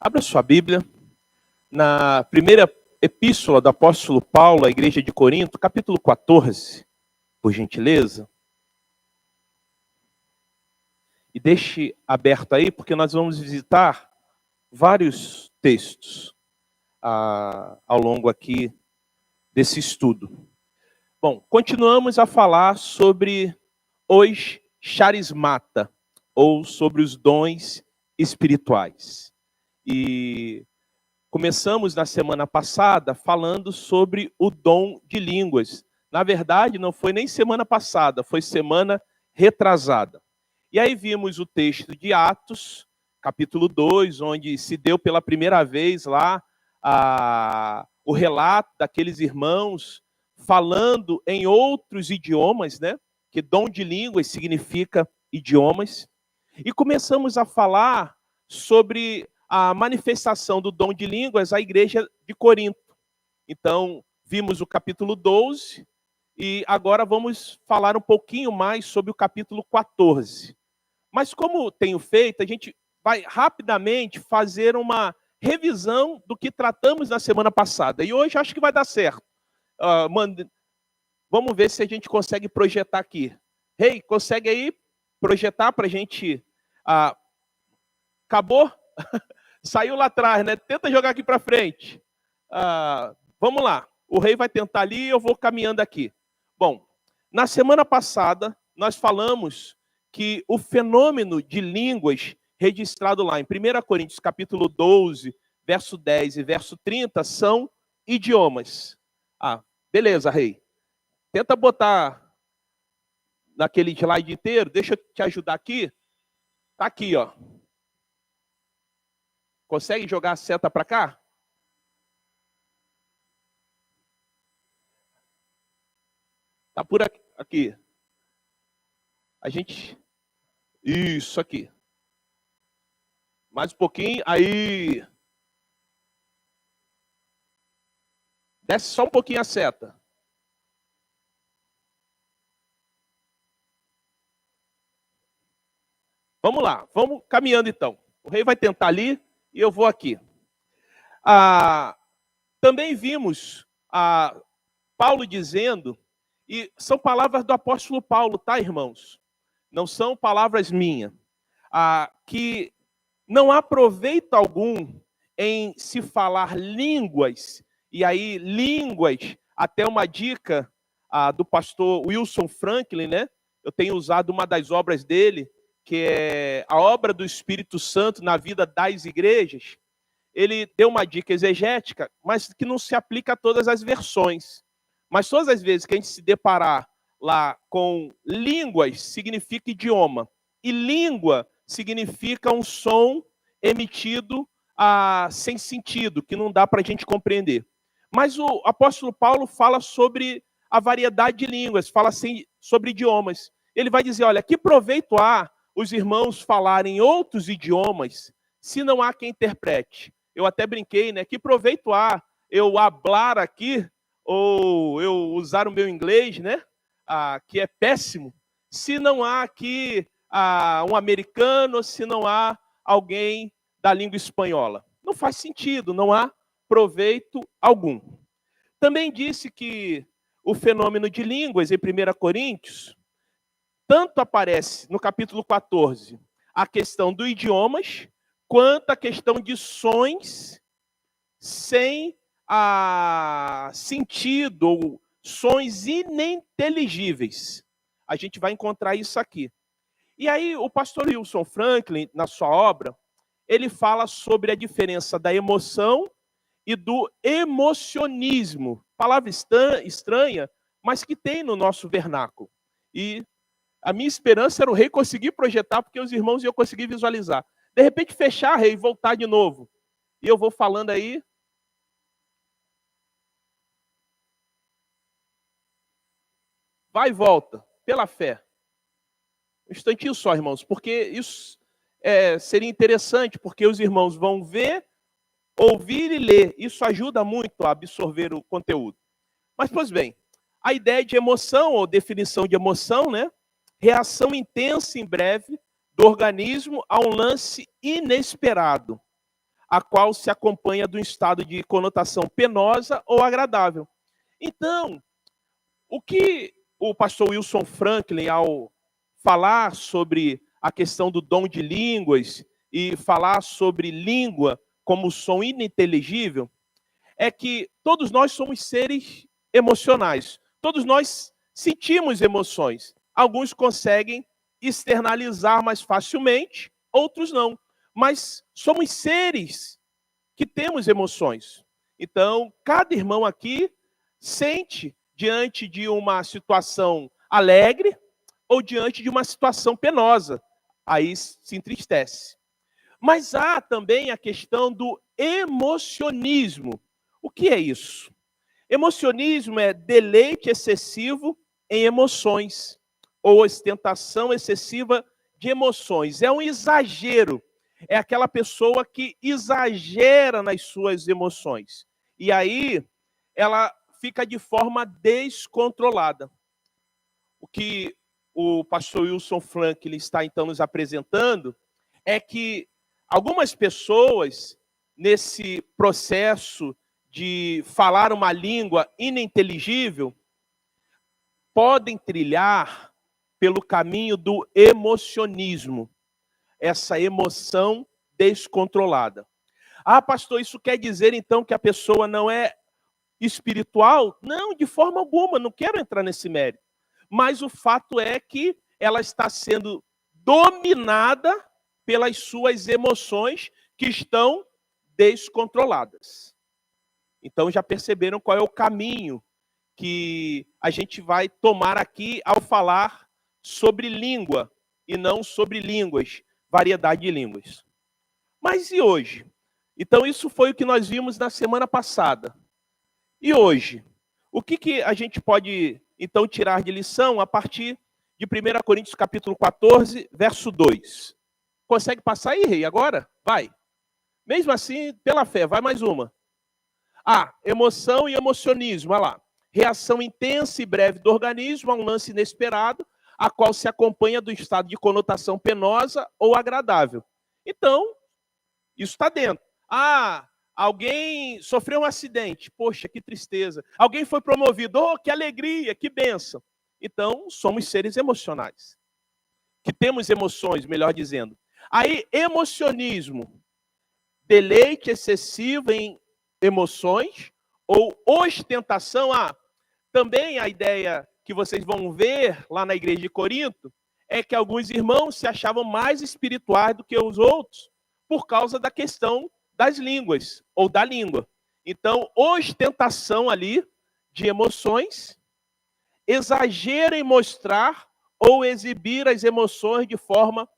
Abra sua Bíblia na primeira epístola do apóstolo Paulo à igreja de Corinto, capítulo 14, por gentileza. E deixe aberto aí, porque nós vamos visitar vários textos ao longo aqui desse estudo. Bom, continuamos a falar sobre os charismata, ou sobre os dons espirituais. E começamos na semana passada falando sobre o dom de línguas. Na verdade, não foi nem semana passada, foi semana retrasada. E aí vimos o texto de Atos, capítulo 2, onde se deu pela primeira vez lá o relato daqueles irmãos falando em outros idiomas, né? Que dom de línguas significa idiomas. E começamos a falar sobre a manifestação do dom de línguas à igreja de Corinto. Então, vimos o capítulo 12 e agora vamos falar um pouquinho mais sobre o capítulo 14. Mas como tenho feito, a gente vai rapidamente fazer uma revisão do que tratamos na semana passada. E hoje acho que vai dar certo. Vamos ver se a gente consegue projetar aqui. Rei, consegue aí projetar para a gente... Acabou? Saiu lá atrás, né? Tenta jogar aqui para frente. Vamos lá. O rei vai tentar ali e eu vou caminhando aqui. Bom, na semana passada, nós falamos que o fenômeno de línguas registrado lá em 1 Coríntios capítulo 12, verso 10 e verso 30, são idiomas. Beleza, rei. Tenta botar naquele slide inteiro. Deixa eu te ajudar aqui. Tá aqui, ó. Consegue jogar a seta para cá? Tá por aqui. A gente... Isso aqui. Mais um pouquinho. Aí. Desce só um pouquinho a seta. Vamos lá. Vamos caminhando então. O rei vai tentar ali e eu vou aqui. Também vimos Paulo dizendo, e são palavras do apóstolo Paulo, tá, irmãos? Não são palavras minhas. Que não há proveito algum em se falar línguas, e aí línguas, até uma dica do pastor Wilson Franklin, né? Eu tenho usado uma das obras dele, que é a obra do Espírito Santo na vida das igrejas. Ele deu uma dica exegética, mas que não se aplica a todas as versões. Mas todas as vezes que a gente se deparar lá com línguas, significa idioma. E língua significa um som emitido sem sentido, que não dá para a gente compreender. Mas o apóstolo Paulo fala sobre a variedade de línguas, fala assim, sobre idiomas. Ele vai dizer, olha, que proveito há os irmãos falarem outros idiomas se não há quem interprete? Eu até brinquei, né? Que proveito há eu hablar aqui, ou eu usar o meu inglês, né? Que é péssimo, se não há aqui um americano, se não há alguém da língua espanhola. Não faz sentido, não há proveito algum. Também disse que o fenômeno de línguas em 1 Coríntios, tanto aparece no capítulo 14 a questão dos idiomas, quanto a questão de sons sem sentido, ou sons ininteligíveis. A gente vai encontrar isso aqui. E aí o pastor Wilson Franklin, na sua obra, ele fala sobre a diferença da emoção e do emocionismo. Palavra estranha, mas que tem no nosso vernáculo. E a minha esperança era o rei conseguir projetar, porque os irmãos iam conseguir visualizar. De repente fechar, rei, e voltar de novo. E eu vou falando aí. Vai e volta, pela fé. Um instantinho só, irmãos, porque isso seria interessante, porque os irmãos vão ver, ouvir e ler. Isso ajuda muito a absorver o conteúdo. Mas, pois bem, a ideia de emoção, ou definição de emoção, né? Reação intensa em breve do organismo a um lance inesperado. a qual se acompanha de um estado de conotação penosa ou agradável. Então, o que o pastor Wilson Franklin, ao falar sobre a questão do dom de línguas e falar sobre língua como som ininteligível, é que todos nós somos seres emocionais. Todos nós sentimos emoções. Alguns conseguem externalizar mais facilmente, outros não. Mas somos seres que temos emoções. Então, cada irmão aqui sente diante de uma situação alegre ou diante de uma situação penosa. Aí se entristece. Mas há também a questão do emocionismo. O que é isso? Emocionismo é deleite excessivo em emoções ou ostentação excessiva de emoções. É um exagero. É aquela pessoa que exagera nas suas emoções. E aí ela fica de forma descontrolada. O que o pastor Wilson Franklin está então nos apresentando é que algumas pessoas, nesse processo de falar uma língua ininteligível, podem trilhar pelo caminho do emocionismo, essa emoção descontrolada. Ah, pastor, isso quer dizer então que a pessoa não é espiritual? Não, de forma alguma, não quero entrar nesse mérito. Mas o fato é que ela está sendo dominada pelas suas emoções que estão descontroladas. Então já perceberam qual é o caminho que a gente vai tomar aqui ao falar sobre língua e não sobre línguas, variedade de línguas. Mas e hoje? Então isso foi o que nós vimos na semana passada. E hoje? O que a gente pode então tirar de lição a partir de 1 Coríntios capítulo 14, verso 2? Consegue passar aí, Rei, agora? Vai. Mesmo assim, pela fé, vai mais uma. Emoção e emocionismo, olha lá. Reação intensa e breve do organismo a um lance inesperado, a qual se acompanha do estado de conotação penosa ou agradável. Então, isso está dentro. Alguém sofreu um acidente. Poxa, que tristeza. Alguém foi promovido. Oh, que alegria, que bênção. Então, somos seres emocionais. Que temos emoções, melhor dizendo. Aí, emocionismo. Deleite excessivo em emoções ou ostentação. Também a ideia que vocês vão ver lá na igreja de Corinto é que alguns irmãos se achavam mais espirituais do que os outros por causa da questão das línguas ou da língua. Então, ostentação ali de emoções, exagero em mostrar ou exibir as emoções de forma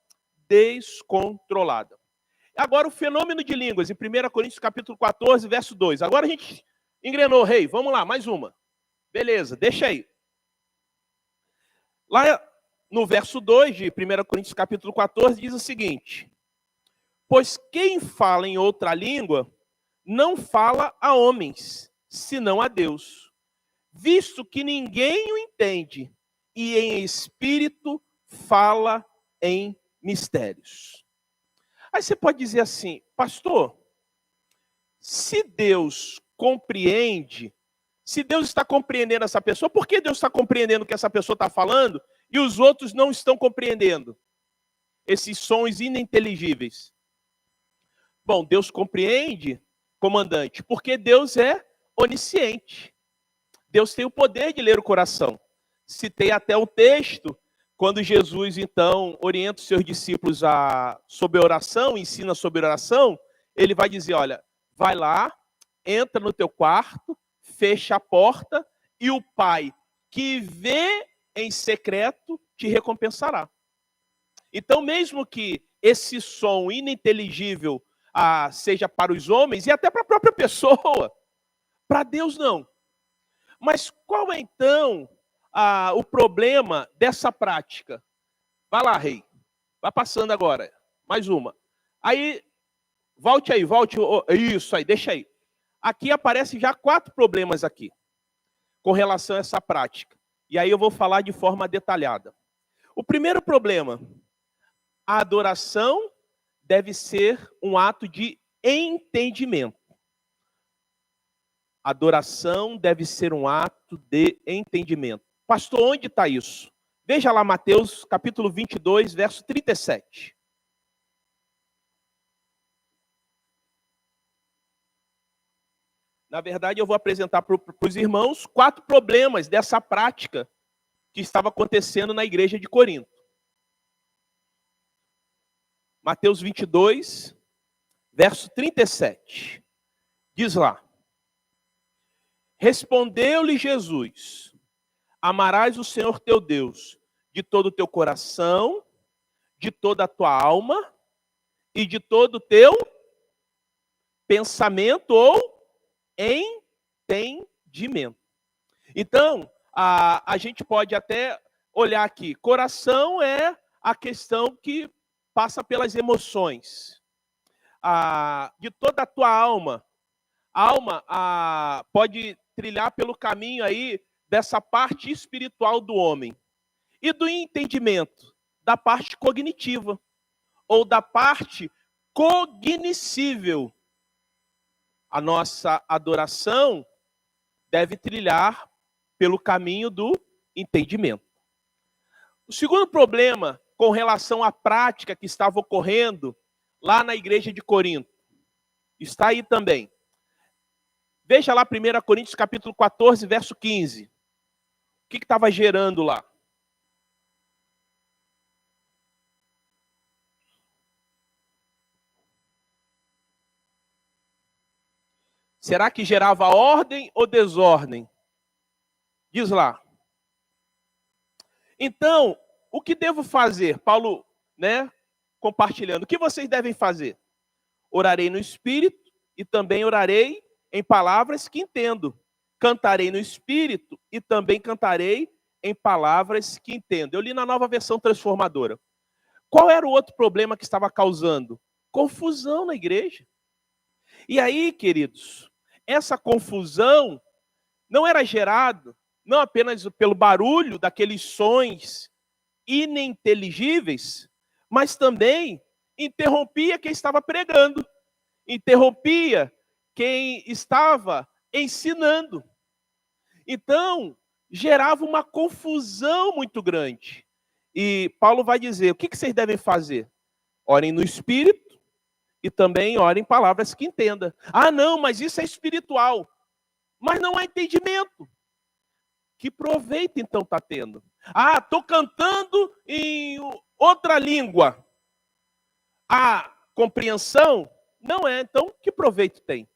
descontrolada. Agora o fenômeno de línguas, em 1 Coríntios capítulo 14, verso 2. Agora a gente engrenou, Rei. Vamos lá, mais uma. Beleza, deixa aí. Lá no verso 2 de 1 Coríntios capítulo 14, diz o seguinte: pois quem fala em outra língua não fala a homens, senão a Deus, visto que ninguém o entende, e em espírito fala em mistérios. Aí você pode dizer assim, pastor, se Deus compreende, se Deus está compreendendo essa pessoa, por que Deus está compreendendo o que essa pessoa está falando e os outros não estão compreendendo esses sons ininteligíveis? Bom, Deus compreende, comandante, porque Deus é onisciente. Deus tem o poder de ler o coração. Citei até o texto, quando Jesus, então, orienta os seus discípulos sobre oração, ensina sobre oração, ele vai dizer, olha, vai lá, entra no teu quarto, fecha a porta, e o Pai que vê em secreto te recompensará. Então, mesmo que esse som ininteligível seja para os homens, e até para a própria pessoa, para Deus não. Mas qual é, então, o problema dessa prática? Vai lá, Rei. Vai passando agora. Mais uma. Aí, volte. Isso aí, deixa aí. Aqui aparecem já 4 problemas aqui, com relação a essa prática. E aí eu vou falar de forma detalhada. O primeiro problema, a adoração deve ser um ato de entendimento. Adoração deve ser um ato de entendimento. Pastor, onde está isso? Veja lá Mateus capítulo 22, verso 37. Na verdade, eu vou apresentar para os irmãos 4 problemas dessa prática que estava acontecendo na igreja de Corinto. Mateus 22, verso 37. Diz lá: respondeu-lhe Jesus: amarás o Senhor teu Deus de todo o teu coração, de toda a tua alma e de todo o teu pensamento ou entendimento. Então, a gente pode até olhar aqui. Coração é a questão que passa pelas emoções. De toda a tua alma. A alma pode trilhar pelo caminho aí dessa parte espiritual do homem. E do entendimento, da parte cognitiva. Ou da parte cognoscível. A nossa adoração deve trilhar pelo caminho do entendimento. O segundo problema com relação à prática que estava ocorrendo lá na igreja de Corinto, está aí também. Veja lá 1 Coríntios capítulo 14, verso 15. O que estava gerando lá? Será que gerava ordem ou desordem? Diz lá. Então, o que devo fazer? Paulo, compartilhando. O que vocês devem fazer? Orarei no Espírito e também orarei em palavras que entendo. Cantarei no Espírito e também cantarei em palavras que entendo. Eu li na Nova Versão Transformadora. Qual era o outro problema que estava causando? Confusão na igreja. E aí, queridos, essa confusão não era gerada não apenas pelo barulho daqueles sons ininteligíveis, mas também interrompia quem estava pregando, interrompia quem estava ensinando. Então, gerava uma confusão muito grande. E Paulo vai dizer, o que vocês devem fazer? Orem no Espírito e também orem em palavras que entendam. Ah, não, mas isso é espiritual. Mas não há entendimento. Que proveito, então, está tendo? Ah, estou cantando em outra língua. A compreensão não é. Então, que proveito tem?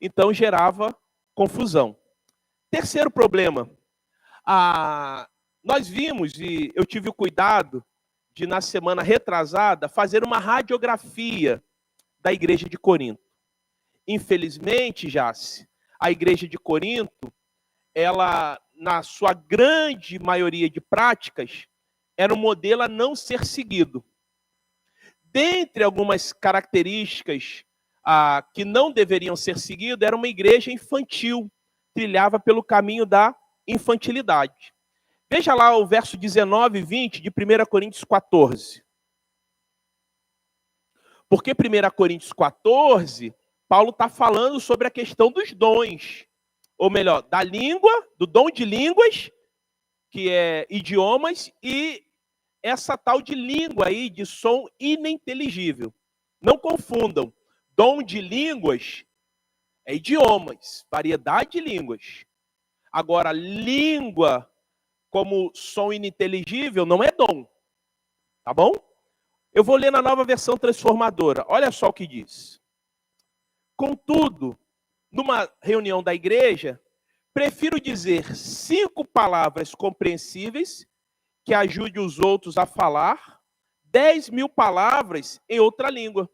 Então, gerava confusão. Terceiro problema. Nós vimos, e eu tive o cuidado de, na semana retrasada, fazer uma radiografia da igreja de Corinto. Infelizmente, Jace, a igreja de Corinto, ela, na sua grande maioria de práticas, era um modelo a não ser seguido. Dentre algumas características que não deveriam ser seguidas, era uma igreja infantil, trilhava pelo caminho da infantilidade. Veja lá o verso 19 e 20 de 1 Coríntios 14. Porque 1 Coríntios 14, Paulo está falando sobre a questão dos dons. Ou melhor, da língua, do dom de línguas, que é idiomas, e essa tal de língua aí, de som ininteligível. Não confundam. Dom de línguas é idiomas, variedade de línguas. Agora, língua como som ininteligível não é dom. Tá bom? Eu vou ler na Nova Versão Transformadora. Olha só o que diz. Contudo, numa reunião da igreja, prefiro dizer 5 palavras compreensíveis que ajude os outros a falar 10.000 palavras em outra língua.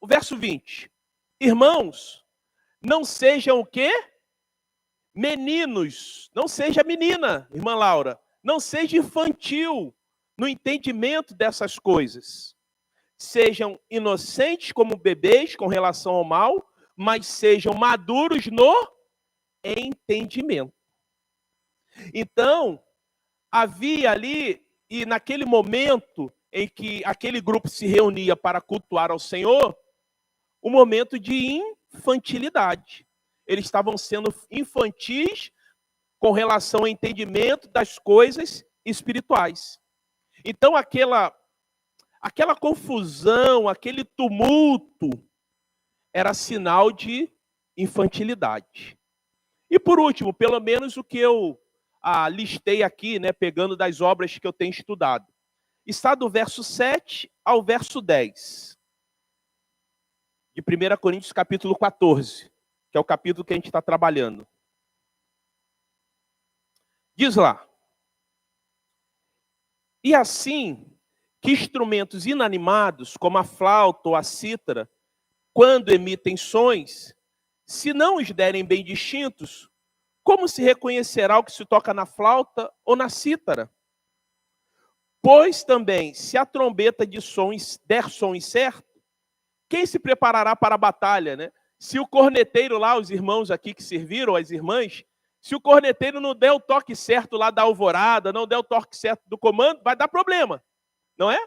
O verso 20. Irmãos, não sejam o quê? Meninos. Não seja menina, irmã Laura. Não seja infantil no entendimento dessas coisas. Sejam inocentes como bebês com relação ao mal, mas sejam maduros no entendimento. Então, havia ali, e naquele momento em que aquele grupo se reunia para cultuar ao Senhor, um momento de infantilidade. Eles estavam sendo infantis com relação ao entendimento das coisas espirituais. Então, aquela confusão, aquele tumulto, era sinal de infantilidade. E por último, pelo menos o que eu listei aqui, né, pegando das obras que eu tenho estudado, está do verso 7 ao verso 10, de 1 Coríntios capítulo 14, que é o capítulo que a gente está trabalhando. Diz lá: e assim que instrumentos inanimados, como a flauta ou a cítara, quando emitem sons, se não os derem bem distintos, como se reconhecerá o que se toca na flauta ou na cítara? Pois também, se a trombeta de sons der som incerto, quem se preparará para a batalha, né? Se o corneteiro lá, os irmãos aqui que serviram, as irmãs, se o corneteiro não der o toque certo lá da alvorada, não der o toque certo do comando, vai dar problema, não é?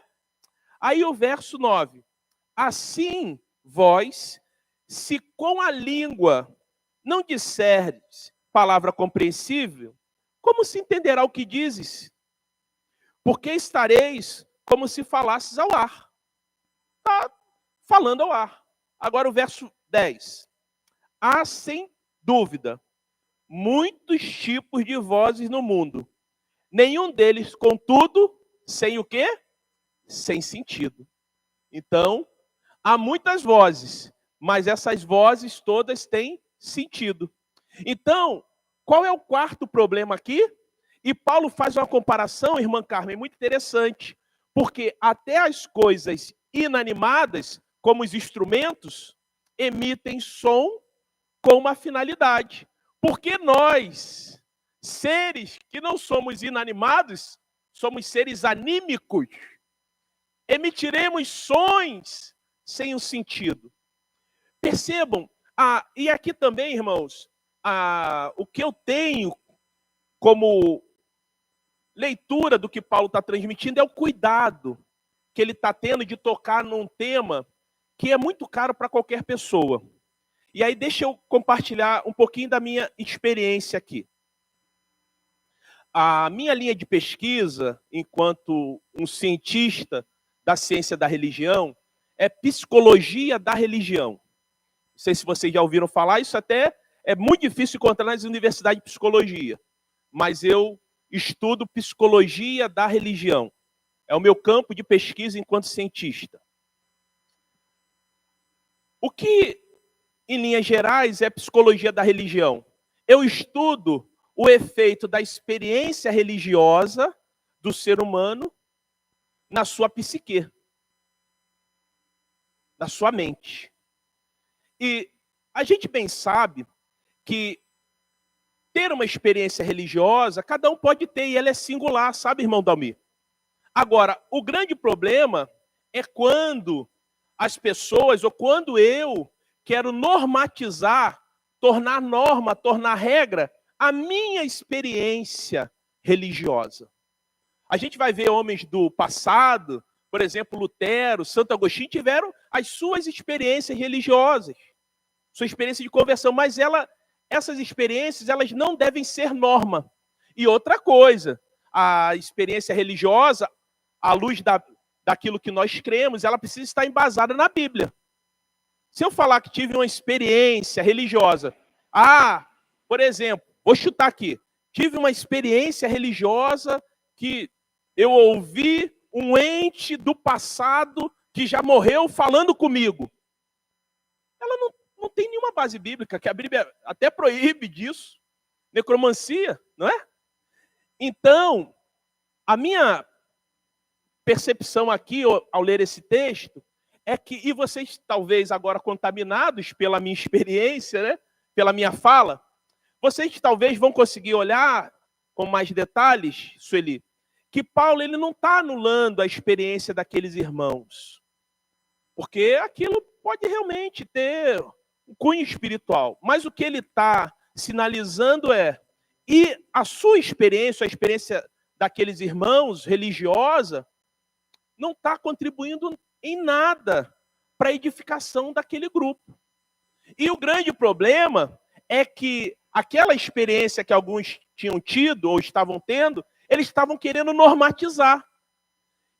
Aí o verso 9. Assim, vós, se com a língua não disserdes palavra compreensível, como se entenderá o que dizes? Porque estareis como se falasses ao ar. Está falando ao ar. Agora o verso 10. Há, sem dúvida, muitos tipos de vozes no mundo. Nenhum deles, contudo, sem o quê? Sem sentido. Então, há muitas vozes, mas essas vozes todas têm sentido. Então, qual é o quarto problema aqui? E Paulo faz uma comparação, irmã Carmen, muito interessante, porque até as coisas inanimadas, como os instrumentos, emitem som com uma finalidade. Porque nós, seres que não somos inanimados, somos seres anímicos, emitiremos sons sem um sentido. Percebam, e aqui também, irmãos, o que eu tenho como leitura do que Paulo está transmitindo é o cuidado que ele está tendo de tocar num tema que é muito caro para qualquer pessoa. E aí deixa eu compartilhar um pouquinho da minha experiência aqui. A minha linha de pesquisa, enquanto um cientista da ciência da religião, é psicologia da religião. Não sei se vocês já ouviram falar, isso até é muito difícil encontrar nas universidades de psicologia. Mas eu estudo psicologia da religião. É o meu campo de pesquisa enquanto cientista. O que, em linhas gerais, é psicologia da religião? Eu estudo o efeito da experiência religiosa do ser humano na sua psique, na sua mente. E a gente bem sabe que ter uma experiência religiosa, cada um pode ter, e ela é singular, sabe, irmão Dalmir? Agora, o grande problema é quando as pessoas, ou quando eu quero normatizar, tornar norma, tornar regra, a minha experiência religiosa. A gente vai ver homens do passado, por exemplo, Lutero, Santo Agostinho, tiveram as suas experiências religiosas, sua experiência de conversão, mas essas experiências elas não devem ser norma. E outra coisa, a experiência religiosa, à luz daquilo que nós cremos, ela precisa estar embasada na Bíblia. Se eu falar que tive uma experiência religiosa, por exemplo, vou chutar aqui, tive uma experiência religiosa que eu ouvi um ente do passado que já morreu falando comigo. Ela não tem nenhuma base bíblica, que a Bíblia até proíbe disso. Necromancia, não é? Então, a minha percepção aqui, ao ler esse texto, é que, e vocês talvez agora contaminados pela minha experiência, né, pela minha fala, vocês talvez vão conseguir olhar com mais detalhes, Sueli, que Paulo ele não está anulando a experiência daqueles irmãos. Porque aquilo pode realmente ter um cunho espiritual. Mas o que ele está sinalizando e a sua experiência, a experiência daqueles irmãos religiosa, não está contribuindo em nada para a edificação daquele grupo. E o grande problema é que aquela experiência que alguns tinham tido ou estavam tendo, eles estavam querendo normatizar.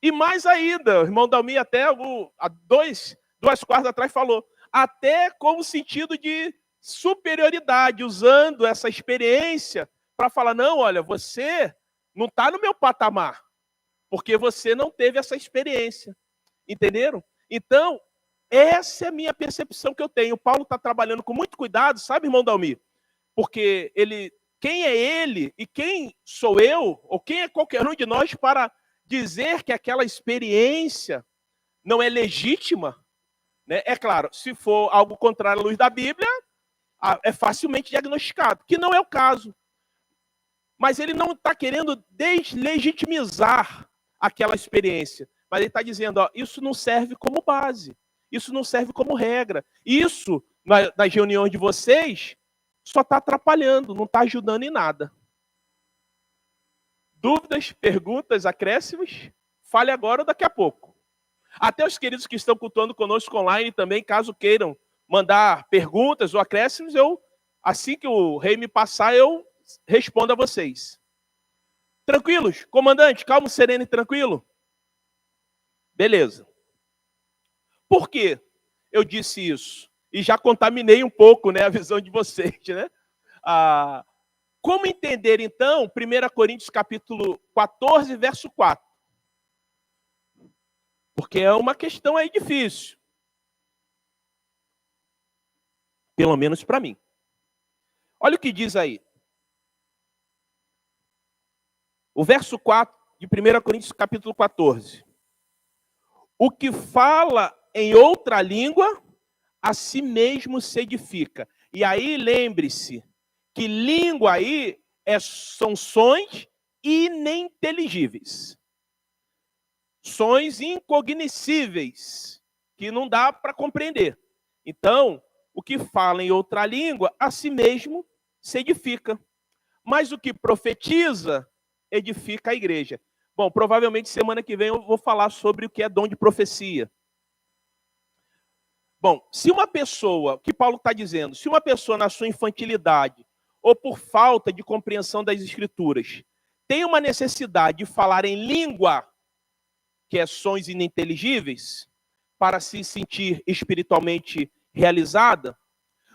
E mais ainda, o irmão Dalmi até há duas quartas atrás falou, até como sentido de superioridade, usando essa experiência para falar, não, olha, você não está no meu patamar, porque você não teve essa experiência. Entenderam? Então, essa é a minha percepção que eu tenho. O Paulo está trabalhando com muito cuidado, sabe, irmão Dalmi? Porque quem é ele e quem sou eu, ou quem é qualquer um de nós para dizer que aquela experiência não é legítima, né? É claro, se for algo contrário à luz da Bíblia, é facilmente diagnosticado, que não é o caso. Mas ele não está querendo deslegitimizar aquela experiência. Mas ele está dizendo, ó, isso não serve como base, isso não serve como regra. Isso, nas reuniões de vocês, só está atrapalhando, não está ajudando em nada. Dúvidas, perguntas, acréscimos? Fale agora ou daqui a pouco. Até os queridos que estão cultuando conosco online também, caso queiram mandar perguntas ou acréscimos, assim que o rei me passar, eu respondo a vocês. Tranquilos? Comandante, calmo, sereno e tranquilo? Beleza. Por que eu disse isso? E já contaminei um pouco, né, a visão de vocês, né? Como entender, então, 1 Coríntios capítulo 14, verso 4? Porque é uma questão aí difícil. Pelo menos para mim. Olha o que diz aí. O verso 4 de 1 Coríntios capítulo 14. O que fala em outra língua, a si mesmo se edifica. E aí, lembre-se, que língua aí são sons ininteligíveis. Sons incognoscíveis, que não dá para compreender. Então, o que fala em outra língua, a si mesmo se edifica. Mas o que profetiza, edifica a igreja. Bom, provavelmente semana que vem eu vou falar sobre o que é dom de profecia. Bom, se uma pessoa, o que Paulo está dizendo, se uma pessoa na sua infantilidade ou por falta de compreensão das escrituras tem uma necessidade de falar em língua, que é sons ininteligíveis, para se sentir espiritualmente realizada,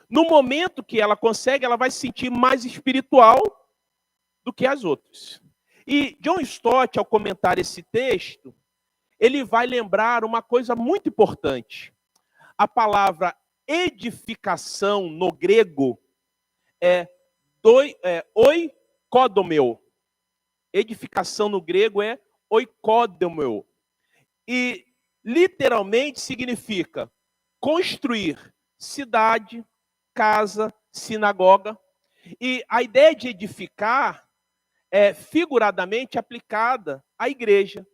no momento que ela consegue, ela vai se sentir mais espiritual do que as outras. E John Stott, ao comentar esse texto, ele vai lembrar uma coisa muito importante. A palavra edificação no grego é oikodomeu. Edificação no grego é oikodomeu. E literalmente significa construir cidade, casa, sinagoga. E a ideia de edificar é figuradamente aplicada à igreja.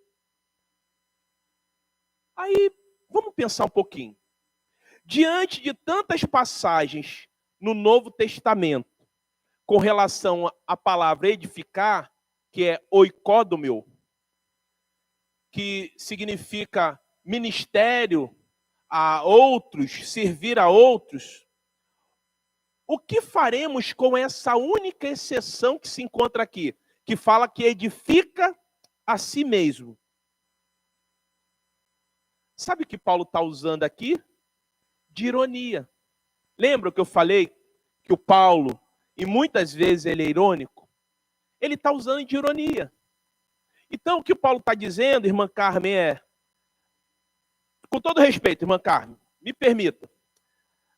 Aí, vamos pensar um pouquinho. Diante de tantas passagens no Novo Testamento com relação à palavra edificar, que é oikodomeu, que significa ministério a outros, servir a outros, o que faremos com essa única exceção que se encontra aqui, que fala que edifica a si mesmo? Sabe o que Paulo está usando aqui? De ironia. Lembra que eu falei que o Paulo, e muitas vezes ele é irônico? Ele está usando de ironia. Então, o que o Paulo está dizendo, irmã Carmen, com todo respeito, irmã Carmen, me permita.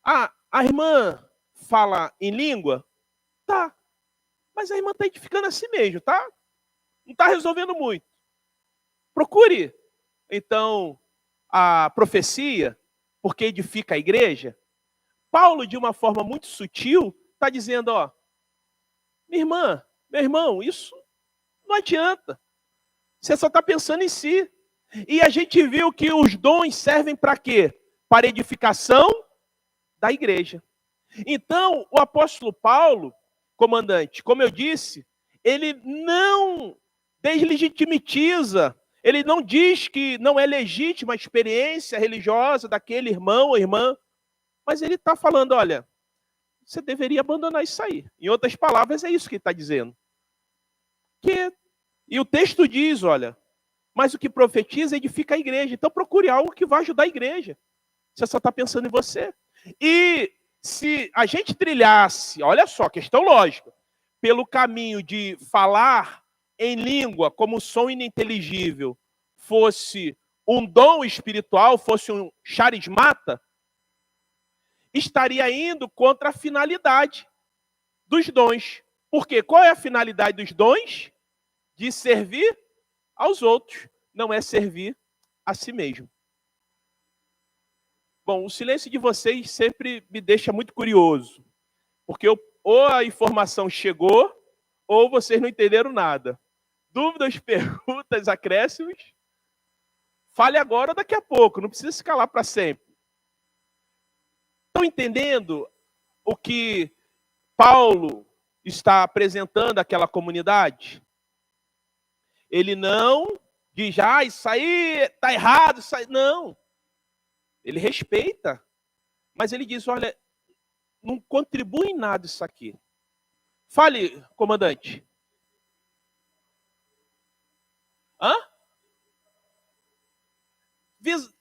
A irmã fala em língua? Tá. Mas a irmã está edificando a si mesmo, tá? Não está resolvendo muito. Procure, então, a profecia, porque edifica a igreja. Paulo, de uma forma muito sutil, está dizendo, ó, minha irmã, meu irmão, isso não adianta. Você só está pensando em si. E a gente viu que os dons servem para quê? Para edificação da igreja. Então, o apóstolo Paulo, comandante, como eu disse, ele não deslegitimiza Ele não diz que não é legítima a experiência religiosa daquele irmão ou irmã, mas ele está falando, olha, você deveria abandonar isso aí. Em outras palavras, é isso que ele está dizendo. E o texto diz, olha, mas o que profetiza edifica a igreja. Então procure algo que vai ajudar a igreja. Você só está pensando em você. E se a gente trilhasse, olha só, questão lógica, pelo caminho de falar em língua como som ininteligível fosse um dom espiritual, fosse um charismata, estaria indo contra a finalidade dos dons. Por quê? Qual é a finalidade dos dons? De servir aos outros, não é servir a si mesmo. Bom, o silêncio de vocês sempre me deixa muito curioso, porque ou a informação chegou, ou vocês não entenderam nada. Dúvidas, perguntas, acréscimos? Fale agora ou daqui a pouco, não precisa se calar para sempre. Estão entendendo o que Paulo está apresentando àquela comunidade? Ele não diz, isso aí está errado, isso aí... Não. Ele respeita, mas ele diz, olha, não contribui em nada isso aqui. Fale, comandante. Hã?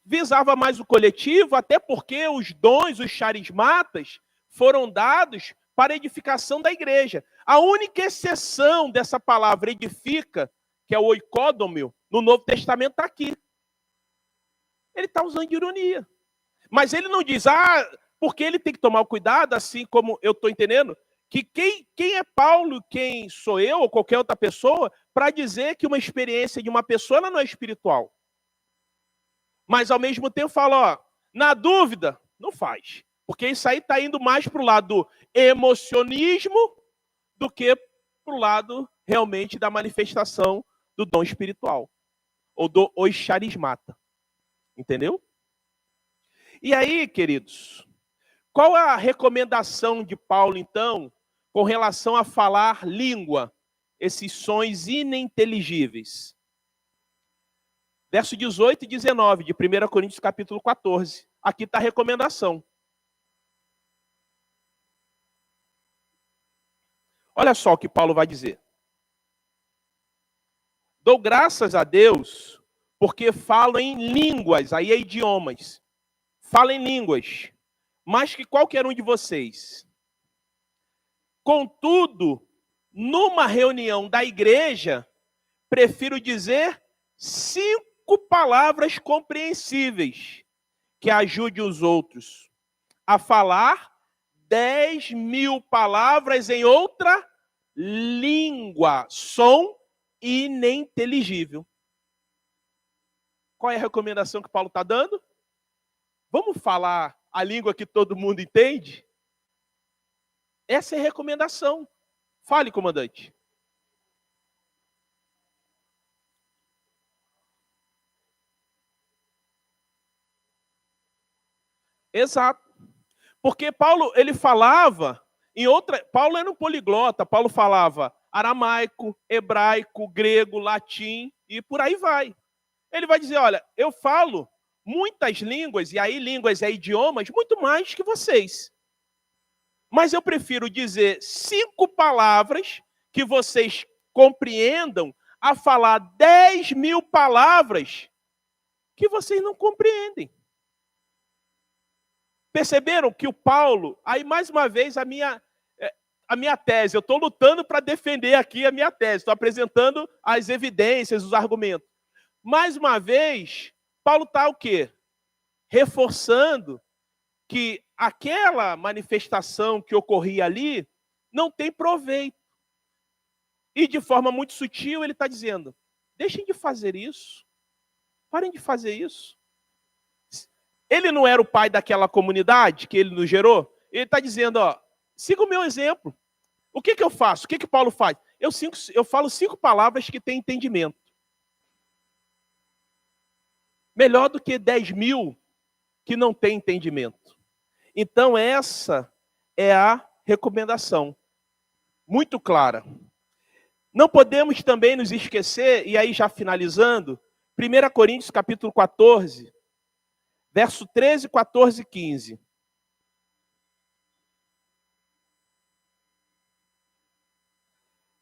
Visava mais o coletivo, até porque os dons, os charismatas, foram dados para a edificação da igreja. A única exceção dessa palavra edifica, que é o oikódomio, no Novo Testamento está aqui. Ele está usando de ironia. Mas ele não diz, porque ele tem que tomar cuidado, assim como eu estou entendendo, que quem é Paulo, quem sou eu, ou qualquer outra pessoa, para dizer que uma experiência de uma pessoa ela não é espiritual. Mas ao mesmo tempo fala, na dúvida, não faz. Porque isso aí está indo mais para o lado do emocionismo do que para o lado realmente da manifestação do dom espiritual. Ou do charismata. Entendeu? E aí, queridos, qual a recomendação de Paulo, então, com relação a falar língua, esses sons ininteligíveis? Verso 18 e 19, de 1 Coríntios capítulo 14. Aqui está a recomendação. Olha só o que Paulo vai dizer. Dou graças a Deus, porque falo em línguas, aí é idiomas. Falo em línguas, mais que qualquer um de vocês. Contudo, numa reunião da igreja, prefiro dizer 5 palavras compreensíveis que ajude os outros a falar 10.000 palavras em outra língua, som ininteligível. Qual é a recomendação que Paulo está dando? Vamos falar a língua que todo mundo entende? Essa é a recomendação. Fale, comandante. Exato. Porque Paulo, ele falava Paulo era um poliglota, Paulo falava aramaico, hebraico, grego, latim e por aí vai. Ele vai dizer, olha, eu falo muitas línguas, e aí línguas é idiomas, muito mais que vocês. Mas eu prefiro dizer 5 palavras que vocês compreendam a falar 10.000 palavras que vocês não compreendem. Perceberam que o Paulo, aí mais uma vez a minha tese, eu estou lutando para defender aqui a minha tese, estou apresentando as evidências, os argumentos. Mais uma vez, Paulo está o quê? Reforçando que aquela manifestação que ocorria ali não tem proveito. E de forma muito sutil ele está dizendo, deixem de fazer isso, parem de fazer isso. Ele não era o pai daquela comunidade que ele nos gerou? Ele está dizendo, siga o meu exemplo. O que eu faço? O que Paulo faz? Eu falo 5 palavras que têm entendimento. Melhor do que 10.000 que não têm entendimento. Então essa é a recomendação. Muito clara. Não podemos também nos esquecer, e aí já finalizando, 1 Coríntios, capítulo 14, verso 13, 14 e 15.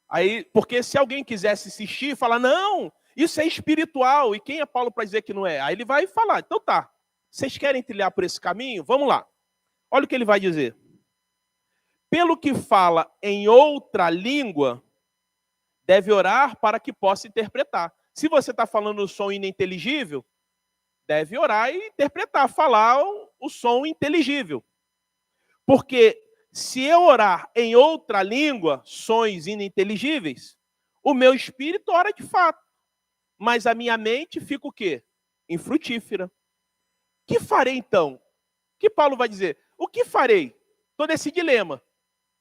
Aí, porque se alguém quisesse insistir, falar, não, isso é espiritual, e quem é Paulo para dizer que não é? Aí ele vai falar, então tá, vocês querem trilhar por esse caminho? Vamos lá. Olha o que ele vai dizer. Pelo que fala em outra língua, deve orar para que possa interpretar. Se você está falando o som ininteligível, deve orar e interpretar, falar o som inteligível. Porque se eu orar em outra língua, sons ininteligíveis, o meu espírito ora de fato, mas a minha mente fica o quê? Infrutífera. O que farei então? O que Paulo vai dizer? O que farei? Estou nesse dilema.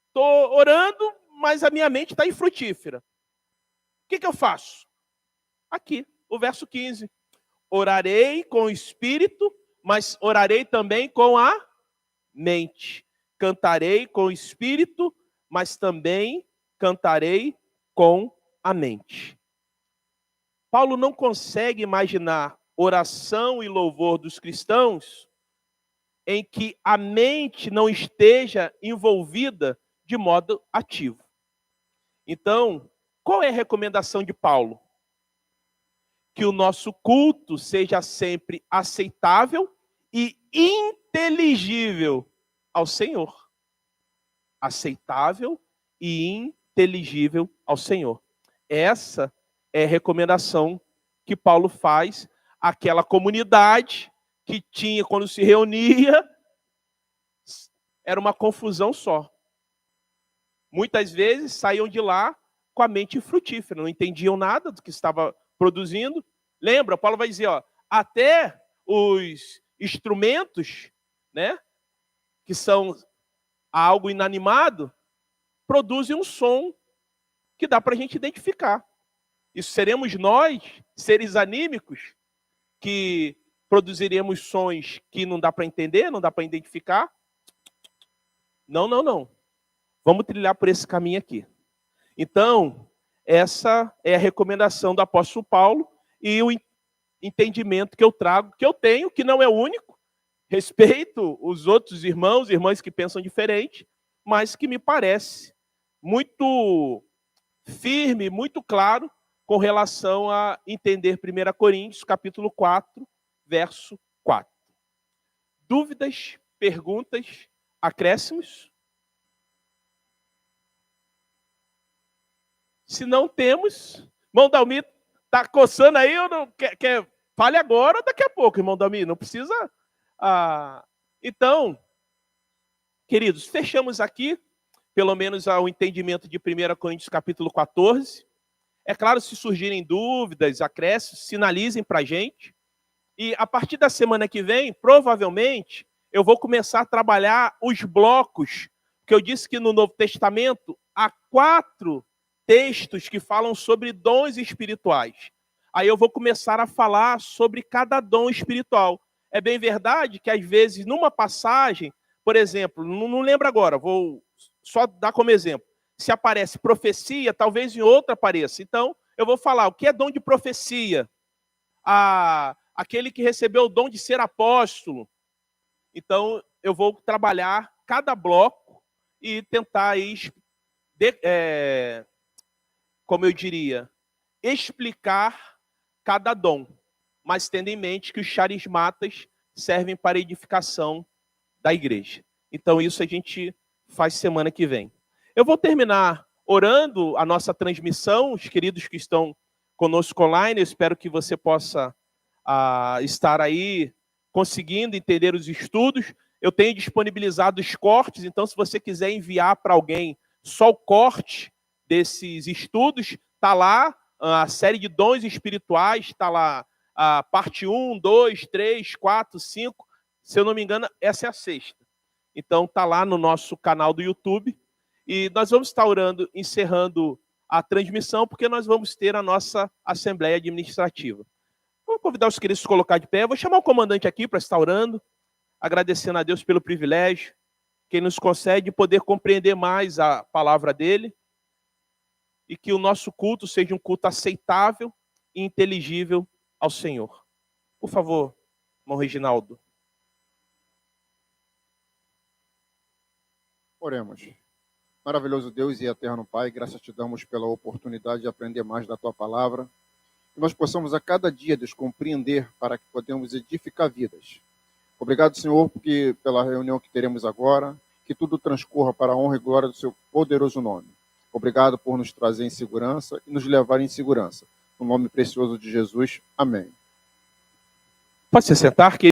Estou orando, mas a minha mente está infrutífera. O que eu faço? Aqui, o verso 15. Orarei com o espírito, mas orarei também com a mente. Cantarei com o espírito, mas também cantarei com a mente. Paulo não consegue imaginar oração e louvor dos cristãos em que a mente não esteja envolvida de modo ativo. Então, qual é a recomendação de Paulo? Que o nosso culto seja sempre aceitável e inteligível ao Senhor. Aceitável e inteligível ao Senhor. Essa é a recomendação que Paulo faz àquela comunidade que tinha, quando se reunia, era uma confusão só. Muitas vezes saíam de lá com a mente frutífera, não entendiam nada do que estava produzindo. Lembra, Paulo vai dizer, ó, até os instrumentos, né, que são algo inanimado, produzem um som que dá para a gente identificar. Isso seremos nós, seres anímicos, que produziremos sons que não dá para entender, não dá para identificar? Não, não, não. Vamos trilhar por esse caminho aqui. Então, essa é a recomendação do apóstolo Paulo e o entendimento que eu trago, que eu tenho, que não é único. Respeito os outros irmãos e irmãs que pensam diferente, mas que me parece muito firme, muito claro com relação a entender 1 Coríntios, capítulo 4, verso 4. Dúvidas, perguntas, acréscimos? Se não temos, irmão Dalmi está coçando aí, ou não, fale agora ou daqui a pouco, irmão Dalmi, não precisa... Então, queridos, fechamos aqui, pelo menos ao entendimento de 1 Coríntios capítulo 14. É claro, se surgirem dúvidas, acréscimos, sinalizem para a gente. E a partir da semana que vem, provavelmente, eu vou começar a trabalhar os blocos, porque eu disse que no Novo Testamento há 4 textos que falam sobre dons espirituais. Aí eu vou começar a falar sobre cada dom espiritual. É bem verdade que, às vezes, numa passagem, por exemplo, não lembro agora, vou só dar como exemplo. Se aparece profecia, talvez em outra apareça. Então, eu vou falar o que é dom de profecia. Aquele que recebeu o dom de ser apóstolo. Então, eu vou trabalhar cada bloco e tentar, como eu diria, explicar cada dom, mas tendo em mente que os charismatas servem para a edificação da igreja. Então, isso a gente faz semana que vem. Eu vou terminar orando a nossa transmissão, os queridos que estão conosco online, eu espero que você possa estar aí conseguindo entender os estudos. Eu tenho disponibilizado os cortes, então se você quiser enviar para alguém só o corte desses estudos, está lá, a série de dons espirituais, está lá a parte 1, 2, 3, 4, 5, se eu não me engano, essa é a 6ª. Então está lá no nosso canal do YouTube, e nós vamos estar orando, encerrando a transmissão, porque nós vamos ter a nossa Assembleia Administrativa. Vou convidar os queridos a se colocar de pé. Eu vou chamar o comandante aqui para estar orando, agradecendo a Deus pelo privilégio que Ele nos concede poder compreender mais a palavra dEle e que o nosso culto seja um culto aceitável e inteligível ao Senhor. Por favor, irmão Reginaldo. Oremos. Maravilhoso Deus e eterno Pai, graças te damos pela oportunidade de aprender mais da Tua palavra. Que nós possamos a cada dia, Deus, compreender para que podemos edificar vidas. Obrigado, Senhor, porque pela reunião que teremos agora, que tudo transcorra para a honra e glória do Seu poderoso nome. Obrigado por nos trazer em segurança e nos levar em segurança. No nome precioso de Jesus. Amém. Pode se sentar, querido.